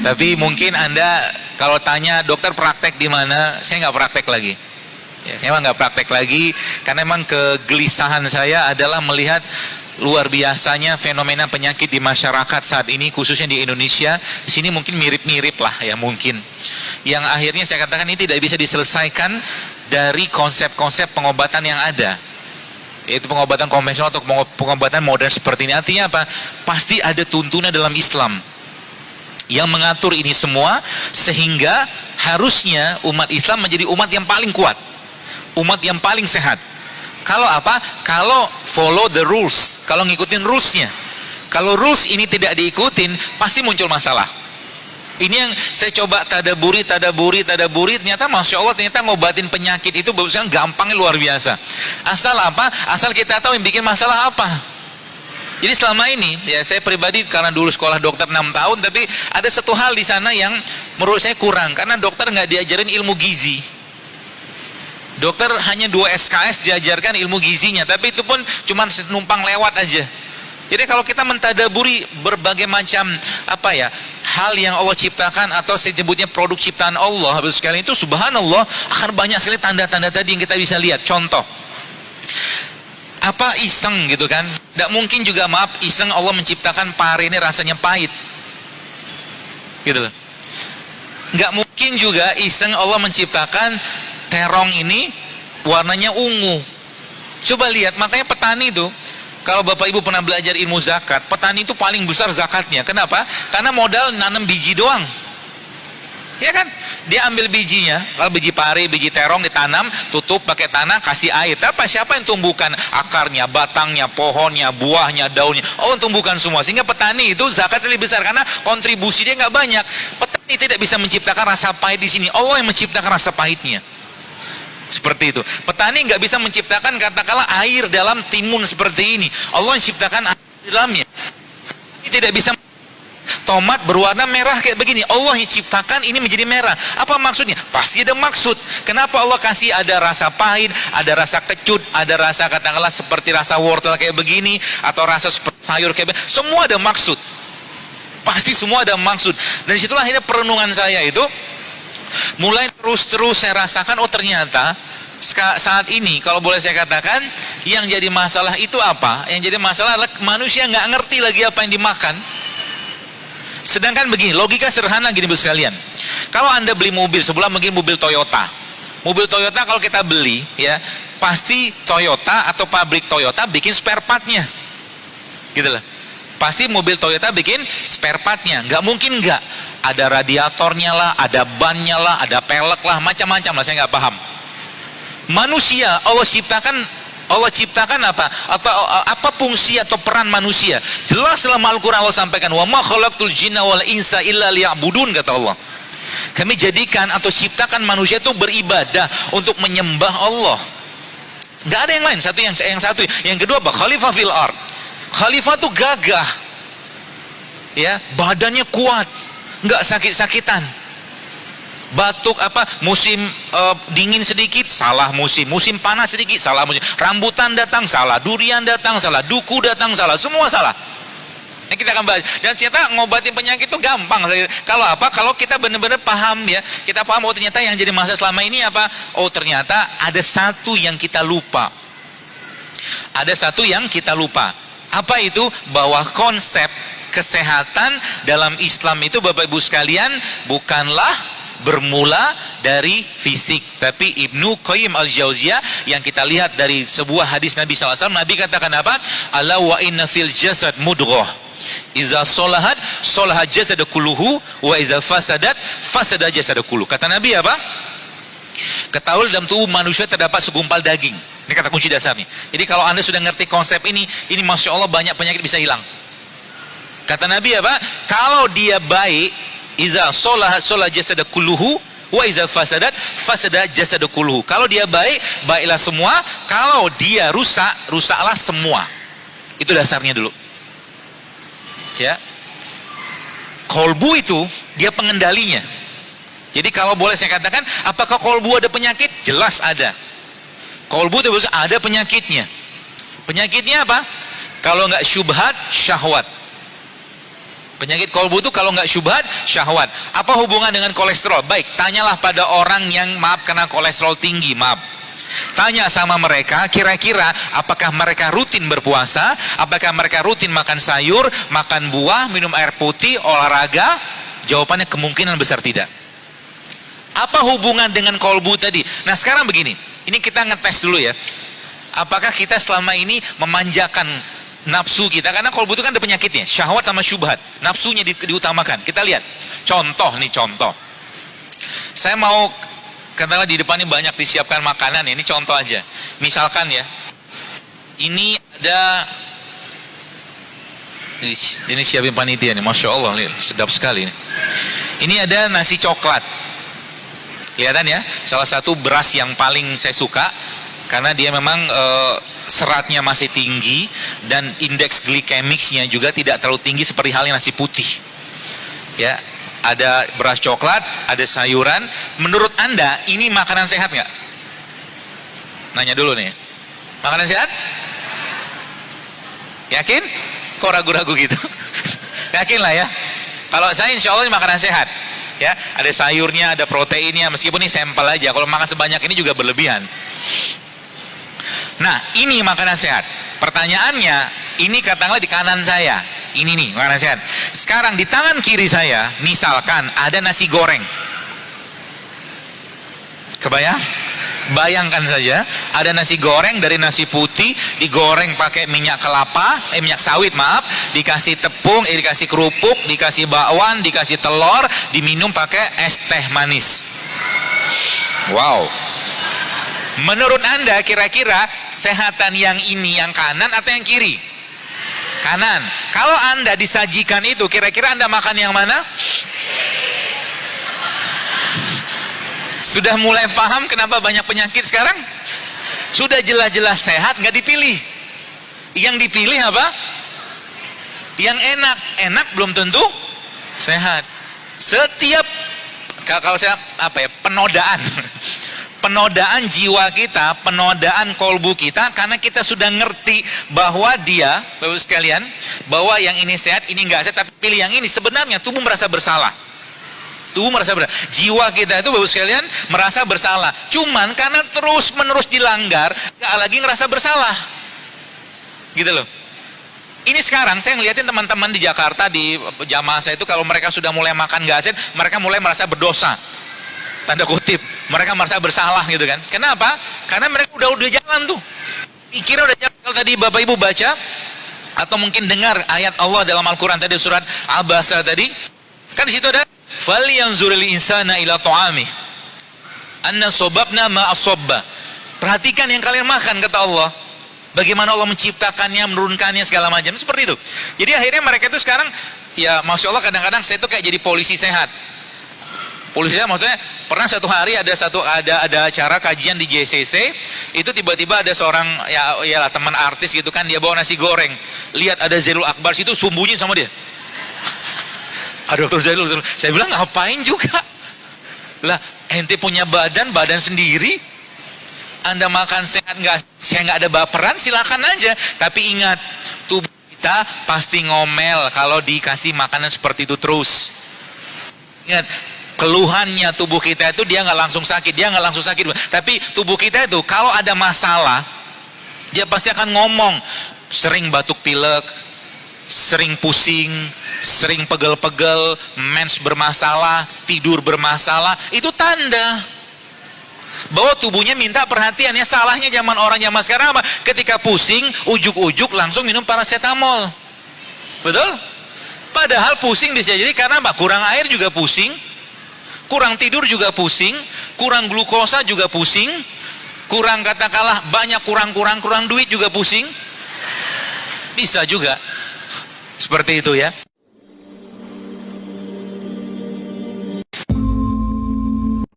Tapi mungkin Anda kalau tanya dokter praktek di mana, saya nggak praktek lagi. Ya, saya emang nggak praktek lagi karena emang kegelisahan saya adalah melihat luar biasanya fenomena penyakit di masyarakat saat ini, khususnya di Indonesia. Di sini mungkin mirip-mirip lah ya, mungkin. Yang akhirnya saya katakan ini tidak bisa diselesaikan dari konsep-konsep pengobatan yang ada, yaitu pengobatan konvensional atau pengobatan modern seperti ini. Artinya apa? Pasti ada tuntunan dalam Islam yang mengatur ini semua, sehingga harusnya umat Islam menjadi umat yang paling kuat, umat yang paling sehat. Kalau apa? Kalau follow the rules, kalau ngikutin rulesnya. Kalau rules ini tidak diikutin, pasti muncul masalah. Ini yang saya coba tadaburi, ternyata Masya Allah, ternyata ngobatin penyakit itu bagusnya gampangnya luar biasa. Asal apa? Asal kita tahu yang bikin masalah apa. Jadi selama ini, ya saya pribadi karena dulu sekolah dokter 6 tahun, tapi ada satu hal di sana yang menurut saya kurang, karena dokter nggak diajarin ilmu gizi. Dokter hanya 2 SKS diajarkan ilmu gizinya, tapi itu pun cuma numpang lewat aja. Jadi kalau kita mentadaburi berbagai macam hal yang Allah ciptakan, atau saya sebutnya produk ciptaan Allah, habis sekali itu subhanallah akan banyak sekali tanda-tanda tadi yang kita bisa lihat. Contoh, iseng gitu kan? Tidak mungkin juga, maaf, iseng Allah menciptakan pare ini rasanya pahit, gitu loh. Nggak mungkin juga iseng Allah menciptakan terong ini warnanya ungu. Coba lihat, makanya petani itu, kalau Bapak Ibu pernah belajar ilmu zakat, petani itu paling besar zakatnya. Kenapa? Karena modal nanam biji doang. Ya kan? Dia ambil bijinya, kalau biji pare, biji terong ditanam, tutup pakai tanah, kasih air. Tapi siapa yang tumbuhkan? Akarnya, batangnya, pohonnya, buahnya, daunnya. Allah tumbuhkan semua. Sehingga petani itu zakatnya lebih besar karena kontribusi dia nggak banyak. Petani tidak bisa menciptakan rasa pahit di sini. Allah yang menciptakan rasa pahitnya. Seperti itu. Petani nggak bisa menciptakan katakanlah air dalam timun seperti ini. Allah yang ciptakan air di dalamnya. Ini tidak bisa. Tomat berwarna merah kayak begini, Allah yang ciptakan ini menjadi merah. Apa maksudnya? Pasti ada maksud. Kenapa Allah kasih ada rasa pahit, ada rasa kecut, ada rasa katakanlah seperti rasa wortel kayak begini, atau rasa seperti sayur kayak begini. Semua ada maksud. Pasti semua ada maksud. Dan disitulah akhirnya perenungan saya itu mulai terus saya rasakan, oh ternyata saat ini kalau boleh saya katakan, yang jadi masalah itu apa? Yang jadi masalah adalah manusia nggak ngerti lagi apa yang dimakan. Sedangkan begini, logika sederhana gini Bu sekalian. Kalau Anda beli mobil, sebelah mungkin mobil Toyota. Mobil Toyota kalau kita beli, ya pasti Toyota atau pabrik Toyota bikin spare partnya, gitu lah. Pasti mobil Toyota bikin spare partnya. Nggak mungkin nggak. Ada radiatornya lah, ada bannya lah, ada pelek lah, macam-macam lah, saya nggak paham. Manusia Allah ciptakan apa? Atau apa fungsi atau peran manusia? Jelas dalam Al-Quran Allah sampaikan, wa ma khalaqtul jinna wal insa illa liya'budun, kata Allah. Kami jadikan atau ciptakan manusia itu beribadah untuk menyembah Allah. Nggak ada yang lain. Yang kedua apa? Khalifah fil ard. Khalifah itu gagah, ya, badannya kuat, nggak sakit-sakitan. Batuk musim dingin sedikit salah musim panas sedikit salah musim, rambutan datang salah, durian datang salah, duku datang salah, semua salah. Ini kita akan bahas. Dan ternyata ngobatin penyakit itu gampang. Kalau kita benar-benar paham, ya, kita paham, oh ternyata yang jadi masalah selama ini apa? Oh ternyata ada satu yang kita lupa. Apa itu? Bahwa konsep kesehatan dalam Islam itu, Bapak Ibu sekalian, bukanlah bermula dari fisik. Tapi Ibnu Qayyim al-Jauziyah yang kita lihat dari sebuah hadis Nabi SAW, Nabi katakan apa? Ala wa inna fil jasad mudghah, iza solahat solahat jasad kulluhu, wa iza fasadat fasada jasad kulluhu. Kata Nabi apa? Ketahui dalam tubuh manusia terdapat segumpal daging. Ini kata kunci dasarnya. Jadi kalau Anda sudah ngerti konsep ini Masya Allah banyak penyakit bisa hilang. Kata Nabi apa? Kalau dia baik, iza solah jasad kulluhu, wa iza fasadat fasada jasad kulluhu. Kalau dia baik, baiklah semua. Kalau dia rusak, rusaklah semua. Itu dasarnya dulu. Ya. Kolbu itu dia pengendalinya. Jadi kalau boleh saya katakan, apakah kolbu ada penyakit? Jelas ada. Kolbu itu ada Penyakit kolbu itu kalau nggak syubhat, syahwat. Apa hubungan dengan kolesterol? Baik, tanyalah pada orang yang kena kolesterol tinggi, Tanya sama mereka, kira-kira apakah mereka rutin berpuasa, apakah mereka rutin makan sayur, makan buah, minum air putih, olahraga? Jawabannya kemungkinan besar tidak. Apa hubungan dengan kolbu tadi? Nah sekarang begini, ini kita ngetes dulu ya. Apakah kita selama ini memanjakan nafsu kita? Karena kolbu itu kan ada penyakitnya, syahwat sama syubhat. Nafsunya diutamakan. Kita lihat, contoh. Saya mau, katakanlah di depan ini banyak disiapkan makanan, ini contoh aja. Misalkan ya, ini ada, ini siapin panitia nih, Masya Allah, sedap sekali nih. Ini ada nasi coklat. Kelihatan ya, salah satu beras yang paling saya suka, karena dia memang seratnya masih tinggi dan indeks glikemiknya juga tidak terlalu tinggi seperti halnya nasi putih. Ya, ada beras coklat, ada sayuran. Menurut Anda ini makanan sehat nggak? Nanya dulu nih. Makanan sehat? Yakin? Kok ragu-ragu gitu? Yakin lah ya. Kalau saya insya Allah ini makanan sehat. Ya, ada sayurnya, ada proteinnya. Meskipun ini sampel aja. Kalau makan sebanyak ini juga berlebihan. Nah, ini makanan sehat. Pertanyaannya, ini katakanlah di kanan saya. Ini nih, makanan sehat. Sekarang di tangan kiri saya, misalkan ada nasi goreng. Kebayang? Bayangkan saja, ada nasi goreng dari nasi putih, digoreng pakai minyak kelapa, minyak sawit maaf, dikasih tepung, dikasih kerupuk, dikasih bakwan, dikasih telur, diminum pakai es teh manis. Wow. Menurut Anda kira-kira sehatan yang ini yang kanan atau yang kiri? Kanan. Kalau Anda disajikan itu, kira-kira Anda makan yang mana? Sudah mulai paham kenapa banyak penyakit sekarang? Sudah jelas-jelas sehat, nggak dipilih. Yang dipilih apa? Yang enak. Enak belum tentu sehat. Setiap, kalau saya penodaan. Penodaan jiwa kita, penodaan kolbu kita, karena kita sudah ngerti bahwa dia, Bapak sekalian, bahwa yang ini sehat, ini enggak sehat, tapi pilih yang ini. Sebenarnya tubuh merasa bersalah. Tubuh merasa bersalah. Jiwa kita itu, Bapak sekalian, merasa bersalah. Cuman karena terus-menerus dilanggar, enggak lagi ngerasa bersalah. Gitu loh. Ini sekarang saya ngeliatin teman-teman di Jakarta, di jamaah saya itu, kalau mereka sudah mulai makan enggak sehat, mereka mulai merasa berdosa. Tanda kutip, mereka merasa bersalah gitu kan. Kenapa? Karena mereka udah jalan tuh. Pikirnya udah jalan. Kalau tadi Bapak Ibu baca atau mungkin dengar ayat Allah dalam Al-Qur'an tadi surat Abasa tadi, kan di situ ada falyanzuril insana ila ta'ami anna sababna ma asabba. Perhatikan yang kalian makan, kata Allah. Bagaimana Allah menciptakannya, menurunkannya segala macam, seperti itu. Jadi akhirnya mereka itu sekarang, ya Masya Allah, kadang-kadang saya tuh kayak jadi polisi sehat. Polisinya maksudnya pernah satu hari ada acara kajian di JCC, itu tiba-tiba ada seorang ya teman artis gitu kan, dia bawa nasi goreng, lihat ada Zailul Akbar situ, sembunyi sama dia. Ada Dr. Zailul, saya bilang ngapain juga lah, ente punya badan sendiri, Anda makan sehat nggak, saya nggak ada baperan, silakan aja, tapi ingat tubuh kita pasti ngomel kalau dikasih makanan seperti itu terus. Ingat, keluhannya tubuh kita itu dia nggak langsung sakit, tapi tubuh kita itu kalau ada masalah dia pasti akan ngomong, sering batuk pilek, sering pusing, sering pegel-pegel, mens bermasalah, tidur bermasalah, itu tanda bahwa tubuhnya minta perhatiannya. Salahnya orang zaman sekarang apa? Ketika pusing, ujuk-ujuk langsung minum paracetamol. Betul? Padahal pusing bisa jadi karena apa? Kurang air juga pusing, kurang tidur juga pusing, kurang glukosa juga pusing, kurang katakanlah banyak kurang duit juga pusing. Bisa juga seperti itu ya.